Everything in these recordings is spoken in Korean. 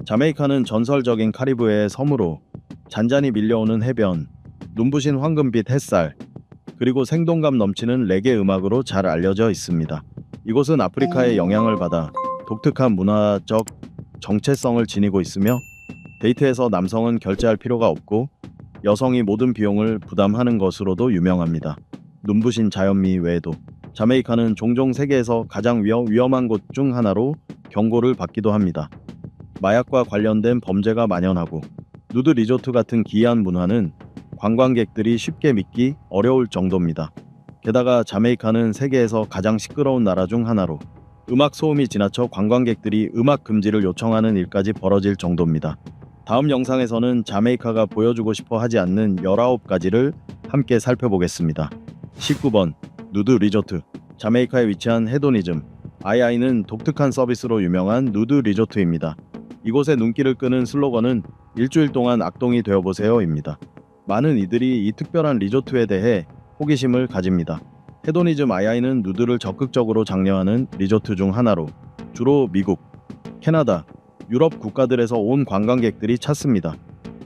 자메이카는 전설적인 카리브해의 섬으로 잔잔히 밀려오는 해변, 눈부신 황금빛 햇살, 그리고 생동감 넘치는 레게 음악으로 잘 알려져 있습니다. 이곳은 아프리카의 영향을 받아 독특한 문화적 정체성을 지니고 있으며 데이트에서 남성은 결제할 필요가 없고 여성이 모든 비용을 부담하는 것으로도 유명합니다. 눈부신 자연미 외에도 자메이카는 종종 세계에서 가장 위험한 곳 중 하나로 경고를 받기도 합니다. 마약과 관련된 범죄가 만연하고 누드 리조트 같은 기이한 문화는 관광객들이 쉽게 믿기 어려울 정도입니다. 게다가 자메이카는 세계에서 가장 시끄러운 나라 중 하나로 음악 소음이 지나쳐 관광객들이 음악 금지를 요청하는 일까지 벌어질 정도입니다. 다음 영상에서는 자메이카가 보여주고 싶어 하지 않는 19가지를 함께 살펴보겠습니다. 19번 누드 리조트. 자메이카에 위치한 헤도니즘 아이아이는 독특한 서비스로 유명한 누드 리조트입니다. 이곳의 눈길을 끄는 슬로건은 일주일 동안 악동이 되어보세요입니다. 많은 이들이 이 특별한 리조트에 대해 호기심을 가집니다. 헤도니즘 아이아이는 누드를 적극적으로 장려하는 리조트 중 하나로 주로 미국, 캐나다, 유럽 국가들에서 온 관광객들이 찾습니다.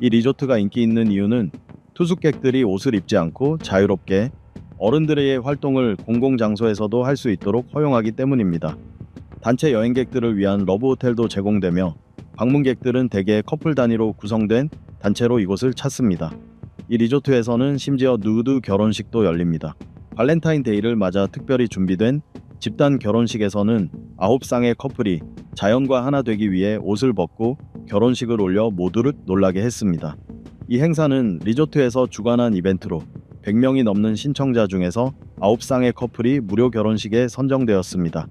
이 리조트가 인기 있는 이유는 투숙객들이 옷을 입지 않고 자유롭게 어른들의 활동을 공공장소에서도 할 수 있도록 허용하기 때문입니다. 단체 여행객들을 위한 러브호텔도 제공되며 방문객들은 대개 커플 단위로 구성된 단체로 이곳을 찾습니다. 이 리조트에서는 심지어 누드 결혼식도 열립니다. 발렌타인데이를 맞아 특별히 준비된 집단 결혼식에서는 9쌍의 커플이 자연과 하나 되기 위해 옷을 벗고 결혼식을 올려 모두를 놀라게 했습니다. 이 행사는 리조트에서 주관한 이벤트로 100명이 넘는 신청자 중에서 9쌍의 커플이 무료 결혼식에 선정되었습니다.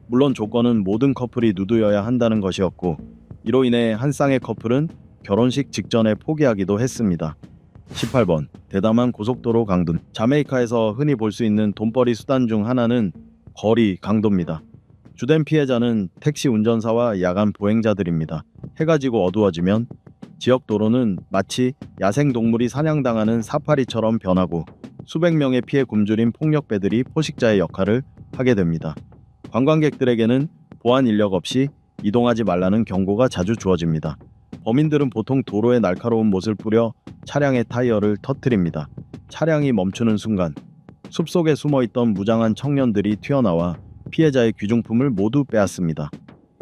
물론 조건은 모든 커플이 누드여야 한다는 것이었고 이로 인해 한 쌍의 커플은 결혼식 직전에 포기하기도 했습니다. 18번 대담한 고속도로 강도. 자메이카에서 흔히 볼 수 있는 돈벌이 수단 중 하나는 거리 강도입니다. 주된 피해자는 택시 운전사와 야간 보행자들입니다. 해가 지고 어두워지면 지역 도로는 마치 야생동물이 사냥당하는 사파리처럼 변하고 수백 명의 피해 굶주린 폭력배들이 포식자의 역할을 하게 됩니다. 관광객들에게는 보안 인력 없이 이동하지 말라는 경고가 자주 주어집니다. 범인들은 보통 도로에 날카로운 못을 뿌려 차량의 타이어를 터뜨립니다. 차량이 멈추는 순간 숲속에 숨어있던 무장한 청년들이 튀어나와 피해자의 귀중품을 모두 빼앗습니다.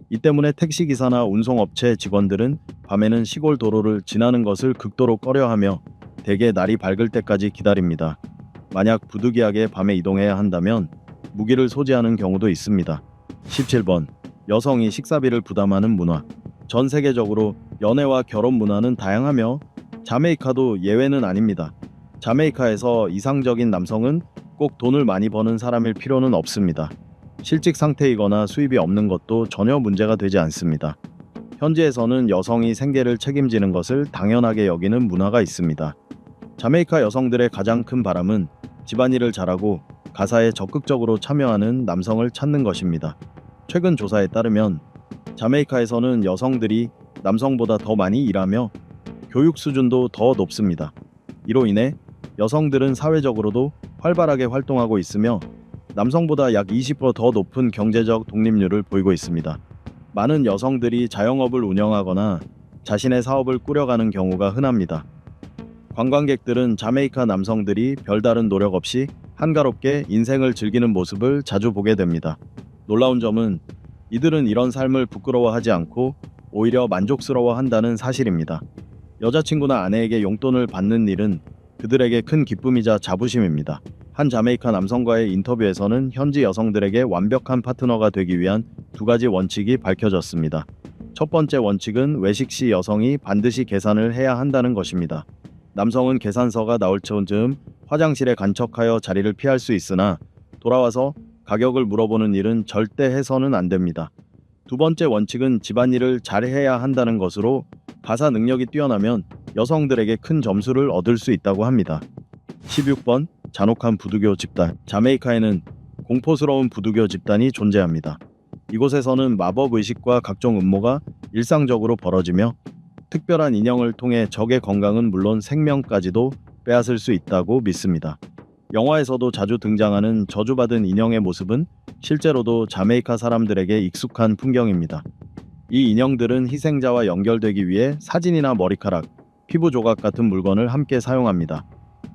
이 때문에 택시기사나 운송업체 직원들은 밤에는 시골 도로를 지나는 것을 극도로 꺼려하며 대개 날이 밝을 때까지 기다립니다. 만약 부득이하게 밤에 이동해야 한다면 무기를 소지하는 경우도 있습니다. 17번 여성이 식사비를 부담하는 문화. 전 세계적으로 연애와 결혼 문화는 다양하며 자메이카도 예외는 아닙니다. 자메이카에서 이상적인 남성은 꼭 돈을 많이 버는 사람일 필요는 없습니다. 실직 상태이거나 수입이 없는 것도 전혀 문제가 되지 않습니다. 현지에서는 여성이 생계를 책임지는 것을 당연하게 여기는 문화가 있습니다. 자메이카 여성들의 가장 큰 바람은 집안일을 잘하고 가사에 적극적으로 참여하는 남성을 찾는 것입니다. 최근 조사에 따르면 자메이카에서는 여성들이 남성보다 더 많이 일하며 교육 수준도 더 높습니다. 이로 인해 여성들은 사회적으로도 활발하게 활동하고 있으며 남성보다 약 20%더 높은 경제적 독립률을 보이고 있습니다. 많은 여성들이 자영업을 운영하거나 자신의 사업을 꾸려가는 경우가 흔합니다. 관광객들은 자메이카 남성들이 별다른 노력 없이 한가롭게 인생을 즐기는 모습을 자주 보게 됩니다. 놀라운 점은 이들은 이런 삶을 부끄러워하지 않고 오히려 만족스러워한다는 사실입니다. 여자친구나 아내에게 용돈을 받는 일은 그들에게 큰 기쁨이자 자부심입니다. 한 자메이카 남성과의 인터뷰에서는 현지 여성들에게 완벽한 파트너가 되기 위한 2가지 원칙이 밝혀졌습니다. 첫 번째 원칙은 외식 시 여성이 반드시 계산을 해야 한다는 것입니다. 남성은 계산서가 나올 즈음 화장실에 간척하여 자리를 피할 수 있으나 돌아와서 가격을 물어보는 일은 절대 해서는 안 됩니다. 두 번째 원칙은 집안일을 잘 해야 한다는 것으로 가사 능력이 뛰어나면 여성들에게 큰 점수를 얻을 수 있다고 합니다. 16번 잔혹한 부두교 집단. 자메이카에는 공포스러운 부두교 집단이 존재합니다. 이곳에서는 마법 의식과 각종 음모가 일상적으로 벌어지며 특별한 인형을 통해 적의 건강은 물론 생명까지도 빼앗을 수 있다고 믿습니다. 영화에서도 자주 등장하는 저주받은 인형의 모습은 실제로도 자메이카 사람들에게 익숙한 풍경입니다. 이 인형들은 희생자와 연결되기 위해 사진이나 머리카락, 피부 조각 같은 물건을 함께 사용합니다.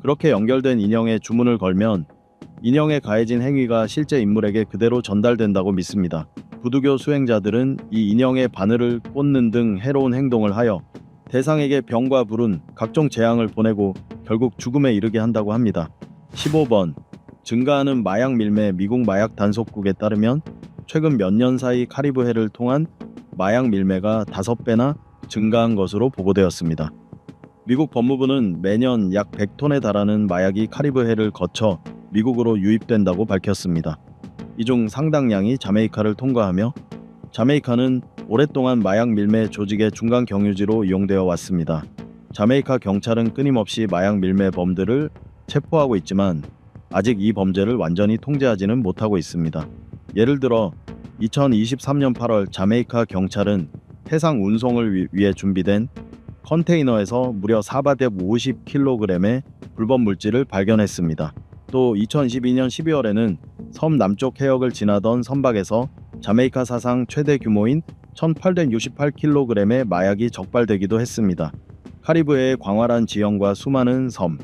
그렇게 연결된 인형에 주문을 걸면 인형에 가해진 행위가 실제 인물에게 그대로 전달된다고 믿습니다. 부두교 수행자들은 이 인형에 바늘을 꽂는 등 해로운 행동을 하여 대상에게 병과 불운, 각종 재앙을 보내고 결국 죽음에 이르게 한다고 합니다. 15번. 증가하는 마약 밀매. 미국 마약 단속국에 따르면 최근 몇 년 사이 카리브해를 통한 마약 밀매가 5배나 증가한 것으로 보고되었습니다. 미국 법무부는 매년 약 100톤에 달하는 마약이 카리브해를 거쳐 미국으로 유입된다고 밝혔습니다. 이 중 상당량이 자메이카를 통과하며 자메이카는 오랫동안 마약 밀매 조직의 중간 경유지로 이용되어 왔습니다. 자메이카 경찰은 끊임없이 마약 밀매범들을 체포하고 있지만 아직 이 범죄를 완전히 통제하지는 못하고 있습니다. 예를 들어 2023년 8월 자메이카 경찰은 해상 운송을 위해 준비된 컨테이너에서 무려 450kg의 불법 물질을 발견했습니다. 또 2022년 12월에는 섬 남쪽 해역을 지나던 선박에서 자메이카 사상 최대 규모인 1868kg의 마약이 적발되기도 했습니다. 카리브해의 광활한 지형과 수많은 섬,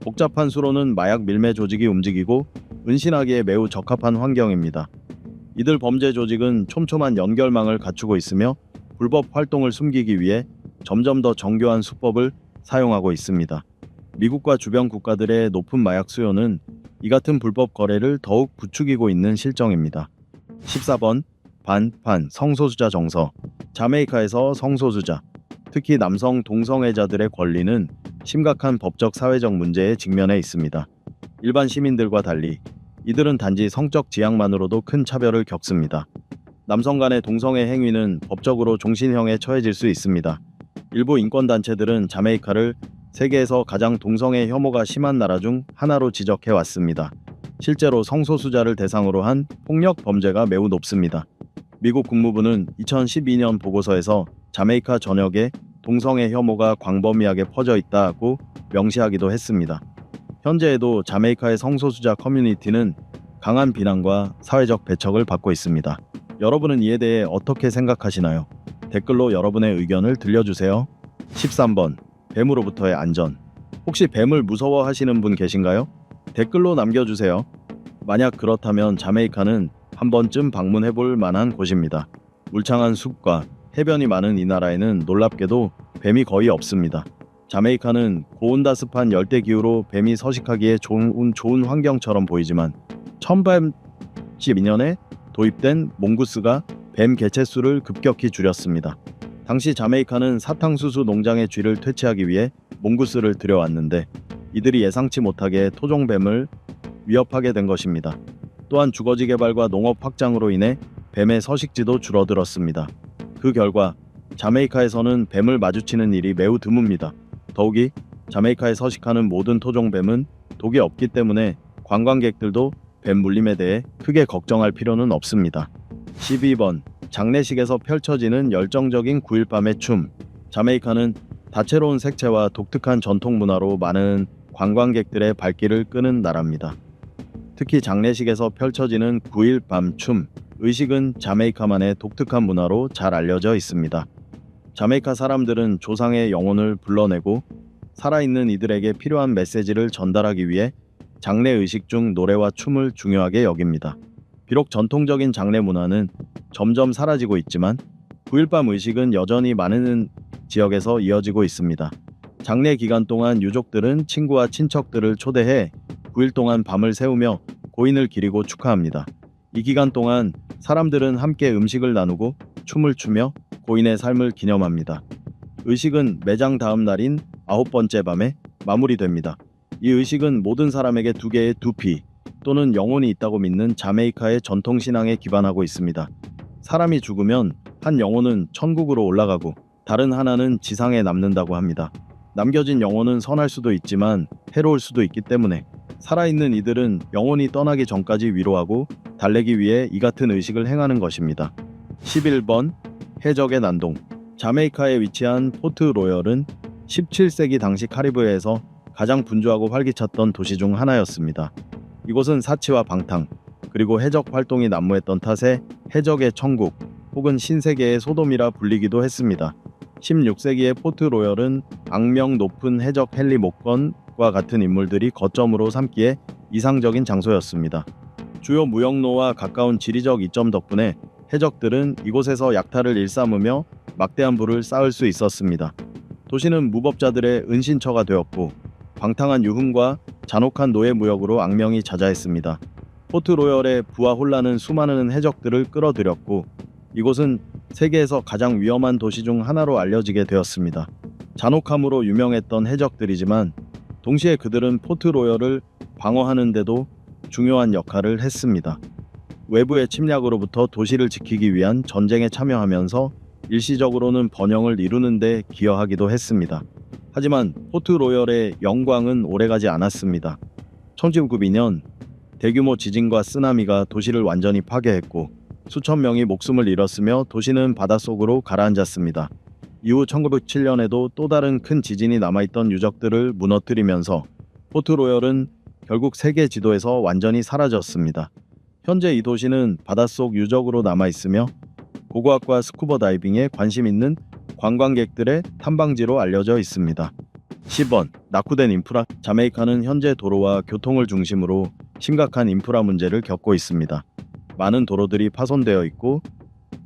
복잡한 수로는 마약 밀매 조직이 움직이고 은신하기에 매우 적합한 환경입니다. 이들 범죄 조직은 촘촘한 연결망을 갖추고 있으며 불법 활동을 숨기기 위해 점점 더 정교한 수법을 사용하고 있습니다. 미국과 주변 국가들의 높은 마약 수요는 이 같은 불법 거래를 더욱 부추기고 있는 실정입니다. 14번. 반판 성소수자 정서. 자메이카에서 성소수자, 특히 남성 동성애자들의 권리는 심각한 법적 사회적 문제에 직면해 있습니다. 일반 시민들과 달리 이들은 단지 성적 지향만으로도 큰 차별을 겪습니다. 남성 간의 동성애 행위는 법적으로 종신형에 처해질 수 있습니다. 일부 인권단체들은 자메이카를 세계에서 가장 동성애 혐오가 심한 나라 중 하나로 지적해 왔습니다. 실제로 성소수자를 대상으로 한 폭력 범죄가 매우 높습니다. 미국 국무부는 2012년 보고서에서 자메이카 전역에 동성애 혐오가 광범위하게 퍼져 있다고 명시하기도 했습니다. 현재에도 자메이카의 성소수자 커뮤니티는 강한 비난과 사회적 배척을 받고 있습니다. 여러분은 이에 대해 어떻게 생각하시나요? 댓글로 여러분의 의견을 들려주세요. 13번. 뱀으로부터의 안전. 혹시 뱀을 무서워하시는 분 계신가요? 댓글로 남겨주세요. 만약 그렇다면 자메이카는 한 번쯤 방문해볼 만한 곳입니다. 울창한 숲과 해변이 많은 이 나라에는 놀랍게도 뱀이 거의 없습니다. 자메이카는 고온다습한 열대기후로 뱀이 서식하기에 좋은 환경처럼 보이지만 1812년에 도입된 몽구스가 뱀 개체수를 급격히 줄였습니다. 당시 자메이카는 사탕수수 농장의 쥐를 퇴치하기 위해 몽구스를 들여왔는데 이들이 예상치 못하게 토종뱀을 위협하게 된 것입니다. 또한 주거지 개발과 농업 확장으로 인해 뱀의 서식지도 줄어들었습니다. 그 결과 자메이카에서는 뱀을 마주치는 일이 매우 드뭅니다. 더욱이 자메이카에 서식하는 모든 토종뱀은 독이 없기 때문에 관광객들도 뱀 물림에 대해 크게 걱정할 필요는 없습니다. 12번. 장례식에서 펼쳐지는 열정적인 9일 밤의 춤. 자메이카는 다채로운 색채와 독특한 전통 문화로 많은 관광객들의 발길을 끄는 나라입니다. 특히 장례식에서 펼쳐지는 9일 밤 춤, 의식은 자메이카만의 독특한 문화로 잘 알려져 있습니다. 자메이카 사람들은 조상의 영혼을 불러내고 살아있는 이들에게 필요한 메시지를 전달하기 위해 장례 의식 중 노래와 춤을 중요하게 여깁니다. 비록 전통적인 장례 문화는 점점 사라지고 있지만 9일 밤 의식은 여전히 많은 지역에서 이어지고 있습니다. 장례 기간 동안 유족들은 친구와 친척들을 초대해 9일 동안 밤을 새우며 고인을 기리고 축하합니다. 이 기간 동안 사람들은 함께 음식을 나누고 춤을 추며 고인의 삶을 기념합니다. 의식은 매장 다음 날인 9번째 밤에 마무리됩니다. 이 의식은 모든 사람에게 2개의 두피 또는 영혼이 있다고 믿는 자메이카의 전통신앙에 기반하고 있습니다. 사람이 죽으면 한 영혼은 천국으로 올라가고 다른 하나는 지상에 남는다고 합니다. 남겨진 영혼은 선할 수도 있지만 해로울 수도 있기 때문에 살아있는 이들은 영혼이 떠나기 전까지 위로하고 달래기 위해 이 같은 의식을 행하는 것입니다. 11번. 해적의 난동. 자메이카에 위치한 포트 로열은 17세기 당시 카리브해에서 가장 분주하고 활기찼던 도시 중 하나였습니다. 이곳은 사치와 방탕, 그리고 해적 활동이 난무했던 탓에 해적의 천국, 혹은 신세계의 소돔이라 불리기도 했습니다. 16세기의 포트로열은 악명 높은 해적 헨리 목건과 같은 인물들이 거점으로 삼기에 이상적인 장소였습니다. 주요 무역로와 가까운 지리적 이점 덕분에 해적들은 이곳에서 약탈을 일삼으며 막대한 부를 쌓을 수 있었습니다. 도시는 무법자들의 은신처가 되었고 방탕한 유흥과 잔혹한 노예 무역으로 악명이 자자했습니다. 포트로열의 부와 혼란은 수많은 해적들을 끌어들였고 이곳은 세계에서 가장 위험한 도시 중 하나로 알려지게 되었습니다. 잔혹함으로 유명했던 해적들이지만 동시에 그들은 포트로열을 방어하는 데도 중요한 역할을 했습니다. 외부의 침략으로부터 도시를 지키기 위한 전쟁에 참여하면서 일시적으로는 번영을 이루는 데 기여하기도 했습니다. 하지만 포트로열의 영광은 오래가지 않았습니다. 1992년 대규모 지진과 쓰나미가 도시를 완전히 파괴했고 수천 명이 목숨을 잃었으며 도시는 바닷속으로 가라앉았습니다. 이후 1907년에도 또 다른 큰 지진이 남아있던 유적들을 무너뜨리면서 포트로열은 결국 세계 지도에서 완전히 사라졌습니다. 현재 이 도시는 바닷속 유적으로 남아있으며 고고학과 스쿠버 다이빙에 관심 있는 관광객들의 탐방지로 알려져 있습니다. 10번 낙후된 인프라. 자메이카는 현재 도로와 교통을 중심으로 심각한 인프라 문제를 겪고 있습니다. 많은 도로들이 파손되어 있고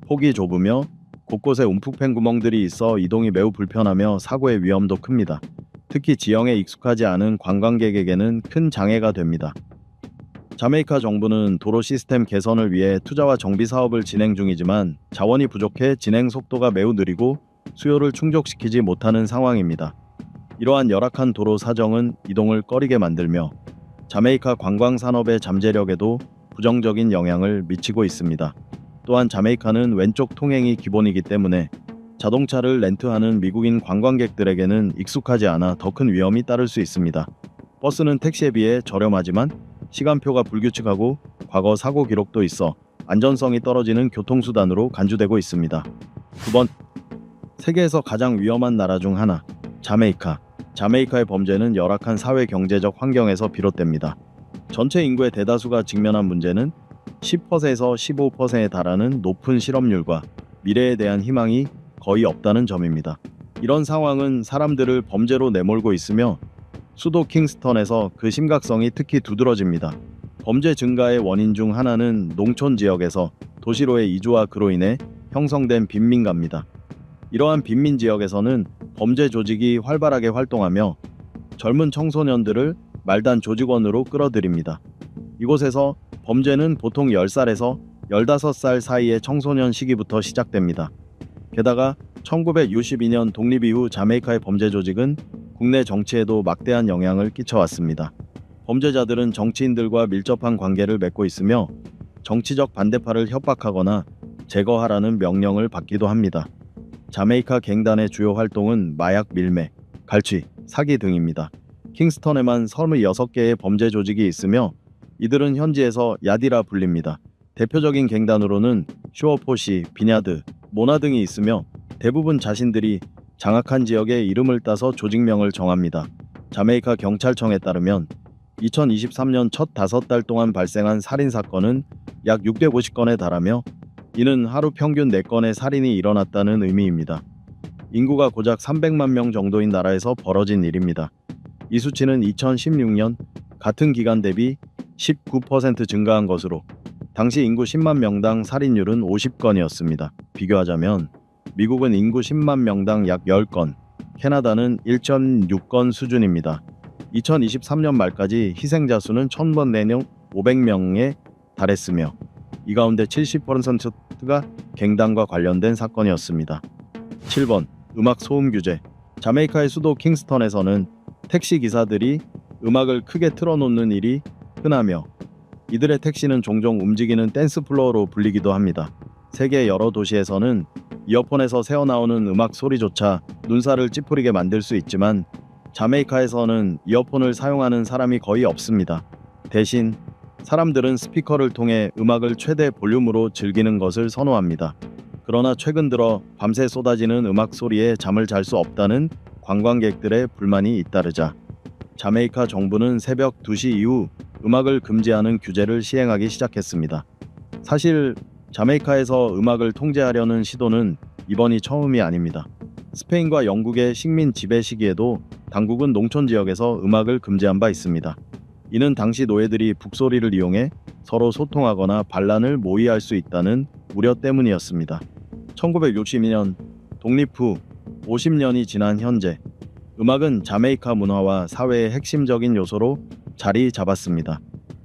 폭이 좁으며 곳곳에 움푹팬 구멍들이 있어 이동이 매우 불편하며 사고의 위험도 큽니다. 특히 지형에 익숙하지 않은 관광객에게는 큰 장애가 됩니다. 자메이카 정부는 도로 시스템 개선을 위해 투자와 정비 사업을 진행 중이지만 자원이 부족해 진행 속도가 매우 느리고 수요를 충족시키지 못하는 상황입니다. 이러한 열악한 도로 사정은 이동을 꺼리게 만들며 자메이카 관광 산업의 잠재력에도 부정적인 영향을 미치고 있습니다. 또한 자메이카는 왼쪽 통행이 기본이기 때문에 자동차를 렌트하는 미국인 관광객들에게는 익숙하지 않아 더 큰 위험이 따를 수 있습니다. 버스는 택시에 비해 저렴하지만 시간표가 불규칙하고 과거 사고 기록도 있어 안전성이 떨어지는 교통수단으로 간주되고 있습니다. 9번 세계에서 가장 위험한 나라 중 하나 자메이카. 자메이카의 범죄는 열악한 사회 경제적 환경에서 비롯됩니다. 전체 인구의 대다수가 직면한 문제는 10%에서 15%에 달하는 높은 실업률과 미래에 대한 희망이 거의 없다는 점입니다. 이런 상황은 사람들을 범죄로 내몰고 있으며 수도 킹스턴에서 그 심각성이 특히 두드러집니다. 범죄 증가의 원인 중 하나는 농촌 지역에서 도시로의 이주와 그로 인해 형성된 빈민가입니다. 이러한 빈민 지역에서는 범죄 조직이 활발하게 활동하며 젊은 청소년들을 말단 조직원으로 끌어들입니다. 이곳에서 범죄는 보통 10살에서 15살 사이의 청소년 시기부터 시작됩니다. 게다가 1962년 독립 이후 자메이카의 범죄 조직은 국내 정치에도 막대한 영향을 끼쳐왔습니다. 범죄자들은 정치인들과 밀접한 관계를 맺고 있으며 정치적 반대파를 협박하거나 제거하라는 명령을 받기도 합니다. 자메이카 갱단의 주요 활동은 마약 밀매, 갈취, 사기 등입니다. 킹스턴에만 36개의 범죄 조직이 있으며 이들은 현지에서 야디라 불립니다. 대표적인 갱단으로는 슈어포시, 비냐드, 모나 등이 있으며 대부분 자신들이 장악한 지역의 이름을 따서 조직명을 정합니다. 자메이카 경찰청에 따르면 2023년 첫 5달 동안 발생한 살인사건은 약 650건에 달하며 이는 하루 평균 4건의 살인이 일어났다는 의미입니다. 인구가 고작 300만 명 정도인 나라에서 벌어진 일입니다. 이 수치는 2016년 같은 기간 대비 19% 증가한 것으로 당시 인구 10만 명당 살인율은 50건이었습니다. 비교하자면 미국은 인구 10만 명당 약 10건, 캐나다는 1.6건 수준입니다. 2023년 말까지 희생자 수는 1000번 내년 500명에 달했으며 이 가운데 70%가 갱단과 관련된 사건이었습니다. 7번 음악 소음 규제. 자메이카의 수도 킹스턴에서는 택시 기사들이 음악을 크게 틀어놓는 일이 흔하며 이들의 택시는 종종 움직이는 댄스 플로어로 불리기도 합니다. 세계 여러 도시에서는 이어폰에서 새어나오는 음악 소리조차 눈살을 찌푸리게 만들 수 있지만 자메이카에서는 이어폰을 사용하는 사람이 거의 없습니다. 대신 사람들은 스피커를 통해 음악을 최대 볼륨으로 즐기는 것을 선호합니다. 그러나 최근 들어 밤새 쏟아지는 음악 소리에 잠을 잘 수 없다는 관광객들의 불만이 잇따르자 자메이카 정부는 새벽 2시 이후 음악을 금지하는 규제를 시행하기 시작했습니다. 사실 자메이카에서 음악을 통제하려는 시도는 이번이 처음이 아닙니다. 스페인과 영국의 식민 지배 시기에도 당국은 농촌 지역에서 음악을 금지한 바 있습니다. 이는 당시 노예들이 북소리를 이용해 서로 소통하거나 반란을 모의할 수 있다는 우려 때문이었습니다. 1962년 독립 후 50년이 지난 현재 음악은 자메이카 문화와 사회의 핵심적인 요소로 자리 잡았습니다.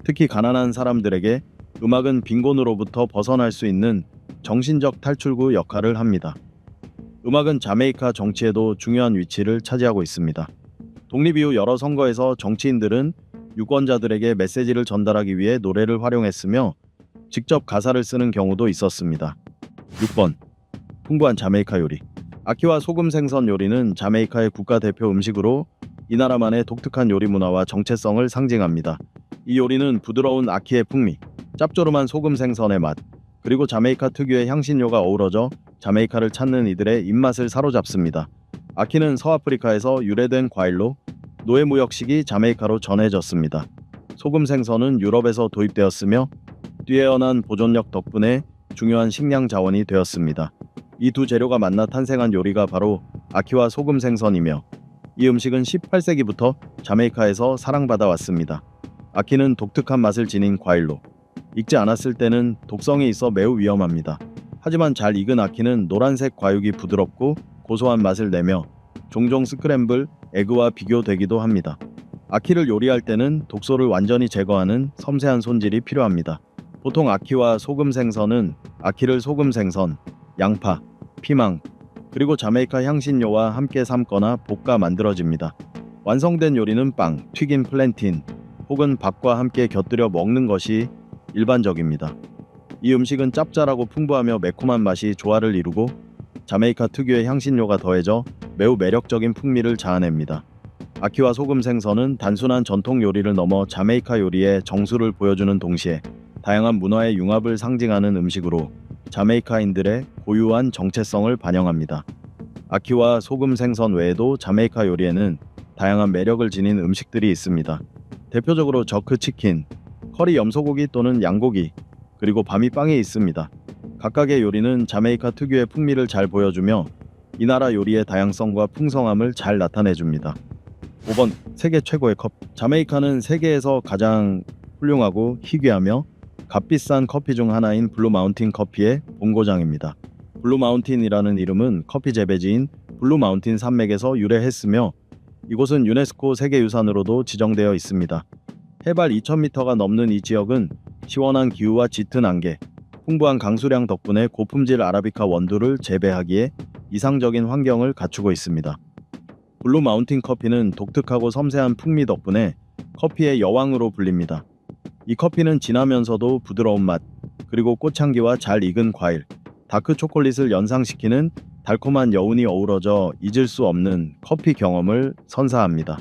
특히 가난한 사람들에게 음악은 빈곤으로부터 벗어날 수 있는 정신적 탈출구 역할을 합니다. 음악은 자메이카 정치에도 중요한 위치를 차지하고 있습니다. 독립 이후 여러 선거에서 정치인들은 유권자들에게 메시지를 전달하기 위해 노래를 활용했으며 직접 가사를 쓰는 경우도 있었습니다. 6번. 풍부한 자메이카 요리. 아키와 소금 생선 요리는 자메이카의 국가대표 음식으로 이 나라만의 독특한 요리 문화와 정체성을 상징합니다. 이 요리는 부드러운 아키의 풍미, 짭조름한 소금 생선의 맛, 그리고 자메이카 특유의 향신료가 어우러져 자메이카를 찾는 이들의 입맛을 사로잡습니다. 아키는 서아프리카에서 유래된 과일로 노예 무역 시기 자메이카로 전해졌습니다. 소금 생선은 유럽에서 도입되었으며 뛰어난 보존력 덕분에 중요한 식량 자원이 되었습니다. 이 두 재료가 만나 탄생한 요리가 바로 아키와 소금 생선이며 이 음식은 18세기부터 자메이카에서 사랑받아 왔습니다. 아키는 독특한 맛을 지닌 과일로 익지 않았을 때는 독성이 있어 매우 위험합니다. 하지만 잘 익은 아키는 노란색 과육이 부드럽고 고소한 맛을 내며 종종 스크램블 에그와 비교되기도 합니다. 아키를 요리할 때는 독소를 완전히 제거하는 섬세한 손질이 필요합니다. 보통 아키와 소금 생선은 아키를 소금 생선, 양파, 피망, 그리고 자메이카 향신료와 함께 삶거나 볶아 만들어집니다. 완성된 요리는 빵, 튀긴 플랜틴 혹은 밥과 함께 곁들여 먹는 것이 일반적입니다. 이 음식은 짭짤하고 풍부하며 매콤한 맛이 조화를 이루고 자메이카 특유의 향신료가 더해져 매우 매력적인 풍미를 자아냅니다. 아키와 소금 생선은 단순한 전통 요리를 넘어 자메이카 요리의 정수를 보여주는 동시에 다양한 문화의 융합을 상징하는 음식으로 자메이카인들의 고유한 정체성을 반영합니다. 아키와 소금 생선 외에도 자메이카 요리에는 다양한 매력을 지닌 음식들이 있습니다. 대표적으로 저크 치킨, 커리 염소고기 또는 양고기, 그리고 바미빵이 있습니다. 각각의 요리는 자메이카 특유의 풍미를 잘 보여주며 이 나라 요리의 다양성과 풍성함을 잘 나타내줍니다. 5번. 세계 최고의 컵. 자메이카는 세계에서 가장 훌륭하고 희귀하며 값비싼 커피 중 하나인 블루 마운틴 커피의 본고장입니다. 블루 마운틴이라는 이름은 커피 재배지인 블루 마운틴 산맥에서 유래했으며 이곳은 유네스코 세계유산으로도 지정되어 있습니다. 해발 2000m가 넘는 이 지역은 시원한 기후와 짙은 안개, 풍부한 강수량 덕분에 고품질 아라비카 원두를 재배하기에 이상적인 환경을 갖추고 있습니다. 블루 마운틴 커피는 독특하고 섬세한 풍미 덕분에 커피의 여왕으로 불립니다. 이 커피는 진하면서도 부드러운 맛, 그리고 꽃향기와 잘 익은 과일, 다크 초콜릿을 연상시키는 달콤한 여운이 어우러져 잊을 수 없는 커피 경험을 선사합니다.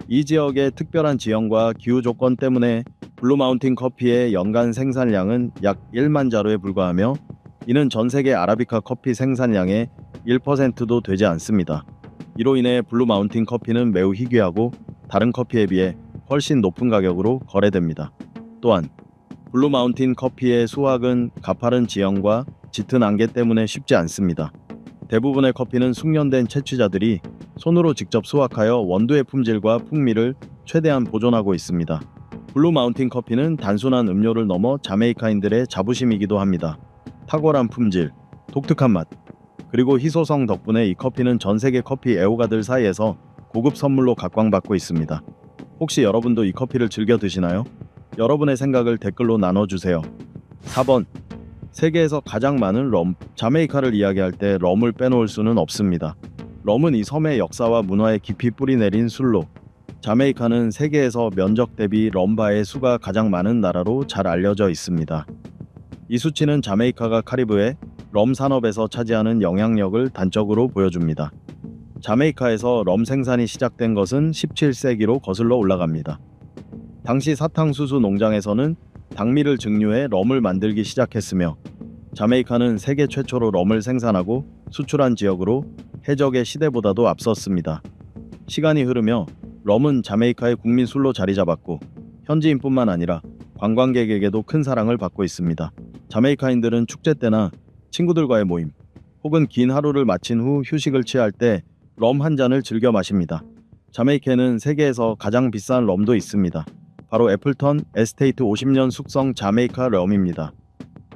이 지역의 특별한 지형과 기후 조건 때문에 블루 마운틴 커피의 연간 생산량은 약 1만 자루에 불과하며 이는 전 세계 아라비카 커피 생산량의 1%도 되지 않습니다. 이로 인해 블루 마운틴 커피는 매우 희귀하고 다른 커피에 비해 훨씬 높은 가격으로 거래됩니다. 또한 블루 마운틴 커피의 수확은 가파른 지형과 짙은 안개 때문에 쉽지 않습니다. 대부분의 커피는 숙련된 채취자들이 손으로 직접 수확하여 원두의 품질과 풍미를 최대한 보존하고 있습니다. 블루 마운틴 커피는 단순한 음료를 넘어 자메이카인들의 자부심이기도 합니다. 탁월한 품질, 독특한 맛, 그리고 희소성 덕분에 이 커피는 전 세계 커피 애호가들 사이에서 고급 선물로 각광받고 있습니다. 혹시 여러분도 이 커피를 즐겨 드시나요? 여러분의 생각을 댓글로 나눠주세요. 4번. 세계에서 가장 많은 럼. 자메이카를 이야기할 때 럼을 빼놓을 수는 없습니다. 럼은 이 섬의 역사와 문화에 깊이 뿌리내린 술로 자메이카는 세계에서 면적 대비 럼바의 수가 가장 많은 나라로 잘 알려져 있습니다. 이 수치는 자메이카가 카리브해 럼 산업에서 차지하는 영향력을 단적으로 보여줍니다. 자메이카에서 럼 생산이 시작된 것은 17세기로 거슬러 올라갑니다. 당시 사탕수수 농장에서는 당미를 증류해 럼을 만들기 시작했으며 자메이카는 세계 최초로 럼을 생산하고 수출한 지역으로 해적의 시대보다도 앞섰습니다. 시간이 흐르며 럼은 자메이카의 국민 술로 자리 잡았고 현지인뿐만 아니라 관광객에게도 큰 사랑을 받고 있습니다. 자메이카인들은 축제 때나 친구들과의 모임, 혹은 긴 하루를 마친 후 휴식을 취할 때 럼 한 잔을 즐겨 마십니다. 자메이카에는 세계에서 가장 비싼 럼도 있습니다. 바로 애플턴 에스테이트 50년 숙성 자메이카 럼입니다.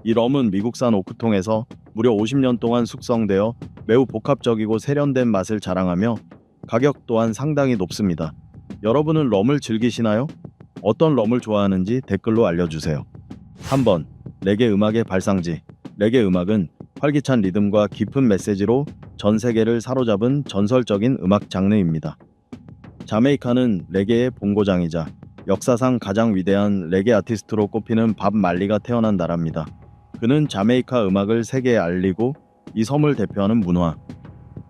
이 럼은 미국산 오크통에서 무려 50년 동안 숙성되어 매우 복합적이고 세련된 맛을 자랑하며 가격 또한 상당히 높습니다. 여러분은 럼을 즐기시나요? 어떤 럼을 좋아하는지 댓글로 알려주세요. 3번. 레게 음악의 발상지. 레게 음악은 활기찬 리듬과 깊은 메시지로 전 세계를 사로잡은 전설적인 음악 장르입니다. 자메이카는 레게의 본고장이자 역사상 가장 위대한 레게 아티스트로 꼽히는 밥 말리가 태어난 나라입니다. 그는 자메이카 음악을 세계에 알리고 이 섬을 대표하는 문화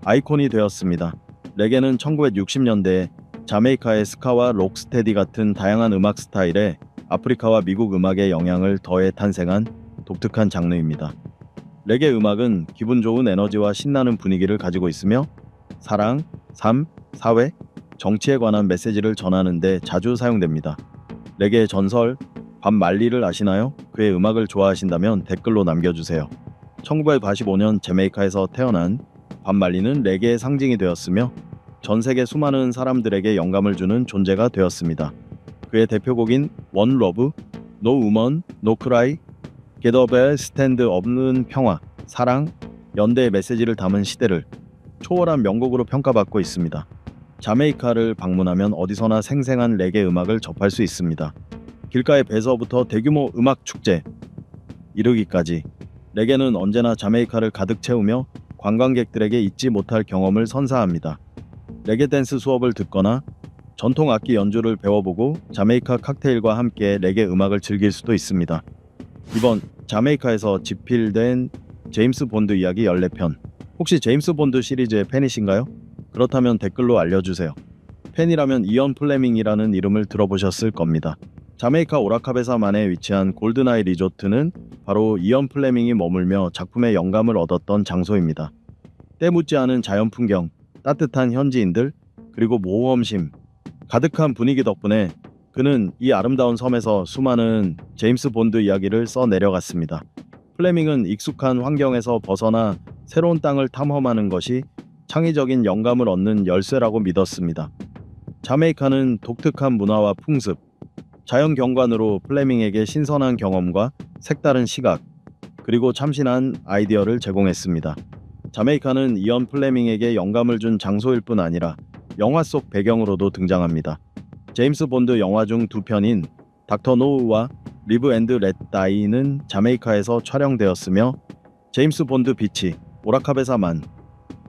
아이콘이 되었습니다. 레게는 1960년대에 자메이카의 스카와 록스테디 같은 다양한 음악 스타일에 아프리카와 미국 음악의 영향을 더해 탄생한 독특한 장르입니다. 레게 음악은 기분 좋은 에너지와 신나는 분위기를 가지고 있으며 사랑, 삶, 사회, 정치에 관한 메시지를 전하는 데 자주 사용됩니다. 레게의 전설 밥 말리를 아시나요? 그의 음악을 좋아하신다면 댓글로 남겨주세요. 1985년 자메이카에서 태어난 밥 말리는 레게의 상징이 되었으며 전 세계 수많은 사람들에게 영감을 주는 존재가 되었습니다. 그의 대표곡인 원 러브, 노 우먼, 노 크라이, Get Up의 스탠드 없는 평화, 사랑, 연대의 메시지를 담은 시대를 초월한 명곡으로 평가받고 있습니다. 자메이카를 방문하면 어디서나 생생한 레게 음악을 접할 수 있습니다. 길가의 배서부터 대규모 음악 축제 이르기까지 레게는 언제나 자메이카를 가득 채우며 관광객들에게 잊지 못할 경험을 선사합니다. 레게 댄스 수업을 듣거나 전통 악기 연주를 배워보고 자메이카 칵테일과 함께 레게 음악을 즐길 수도 있습니다. 이번 자메이카에서 집필된 제임스 본드 이야기 14편. 혹시 제임스 본드 시리즈의 팬이신가요? 그렇다면 댓글로 알려주세요. 팬이라면 이언 플레밍이라는 이름을 들어보셨을 겁니다. 자메이카 오라카베사만에 위치한 골든아이 리조트는 바로 이언 플레밍이 머물며 작품의 영감을 얻었던 장소입니다. 때묻지 않은 자연 풍경, 따뜻한 현지인들, 그리고 모험심 가득한 분위기 덕분에 그는 이 아름다운 섬에서 수많은 제임스 본드 이야기를 써내려갔습니다. 플레밍은 익숙한 환경에서 벗어나 새로운 땅을 탐험하는 것이 창의적인 영감을 얻는 열쇠라고 믿었습니다. 자메이카는 독특한 문화와 풍습, 자연 경관으로 플레밍에게 신선한 경험과 색다른 시각, 그리고 참신한 아이디어를 제공했습니다. 자메이카는 이언 플레밍에게 영감을 준 장소일 뿐 아니라 영화 속 배경으로도 등장합니다. 제임스 본드 영화 중 두 편인 닥터 노우와 리브 앤드 렛 다이는 자메이카에서 촬영되었으며 제임스 본드 비치, 오라카베사만,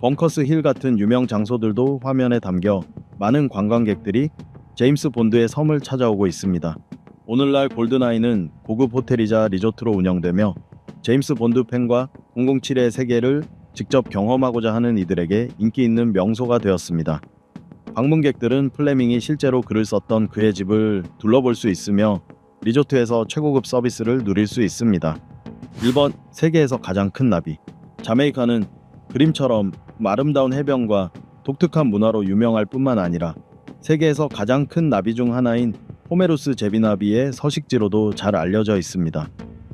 벙커스 힐 같은 유명 장소들도 화면에 담겨 많은 관광객들이 제임스 본드의 섬을 찾아오고 있습니다. 오늘날 골든아이는 고급 호텔이자 리조트로 운영되며 제임스 본드 팬과 007의 세계를 직접 경험하고자 하는 이들에게 인기 있는 명소가 되었습니다. 방문객들은 플레밍이 실제로 글을 썼던 그의 집을 둘러볼 수 있으며 리조트에서 최고급 서비스를 누릴 수 있습니다. 1번. 세계에서 가장 큰 나비. 자메이카는 그림처럼 아름다운 해변과 독특한 문화로 유명할 뿐만 아니라 세계에서 가장 큰 나비 중 하나인 호메루스 제비나비의 서식지로도 잘 알려져 있습니다.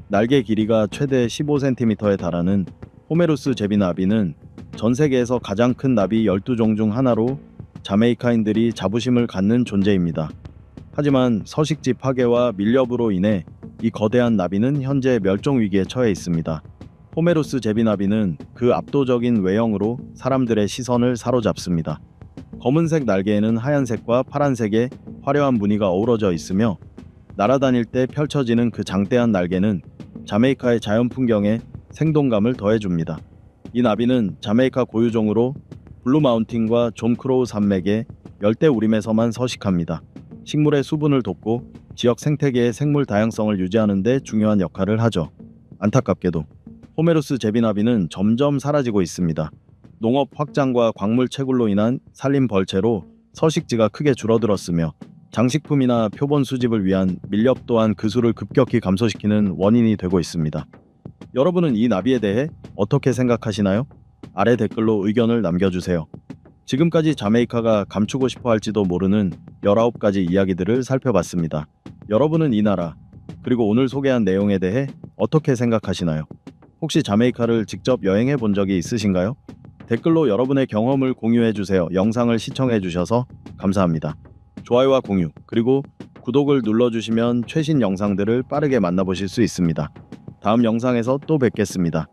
날개 길이가 최대 15cm에 달하는 호메루스 제비나비는 전 세계에서 가장 큰 나비 12종 중 하나로 자메이카인들이 자부심을 갖는 존재입니다. 하지만 서식지 파괴와 밀렵으로 인해 이 거대한 나비는 현재 멸종 위기에 처해 있습니다. 호메루스 제비나비는 그 압도적인 외형으로 사람들의 시선을 사로잡습니다. 검은색 날개에는 하얀색과 파란색의 화려한 무늬가 어우러져 있으며 날아다닐 때 펼쳐지는 그 장대한 날개는 자메이카의 자연 풍경에 생동감을 더해줍니다. 이 나비는 자메이카 고유종으로 블루 마운틴과 존 크로우 산맥의 열대 우림에서만 서식합니다. 식물의 수분을 돕고 지역 생태계의 생물 다양성을 유지하는 데 중요한 역할을 하죠. 안타깝게도 호메루스 제비나비는 점점 사라지고 있습니다. 농업 확장과 광물 채굴로 인한 산림 벌채로 서식지가 크게 줄어들었으며 장식품이나 표본 수집을 위한 밀렵 또한 그 수를 급격히 감소시키는 원인이 되고 있습니다. 여러분은 이 나비에 대해 어떻게 생각하시나요? 아래 댓글로 의견을 남겨주세요. 지금까지 자메이카가 감추고 싶어 할지도 모르는 19가지 이야기들을 살펴봤습니다. 여러분은 이 나라, 그리고 오늘 소개한 내용에 대해 어떻게 생각하시나요? 혹시 자메이카를 직접 여행해 본 적이 있으신가요? 댓글로 여러분의 경험을 공유해 주세요. 영상을 시청해 주셔서 감사합니다. 좋아요와 공유, 그리고 구독을 눌러주시면 최신 영상들을 빠르게 만나보실 수 있습니다. 다음 영상에서 또 뵙겠습니다.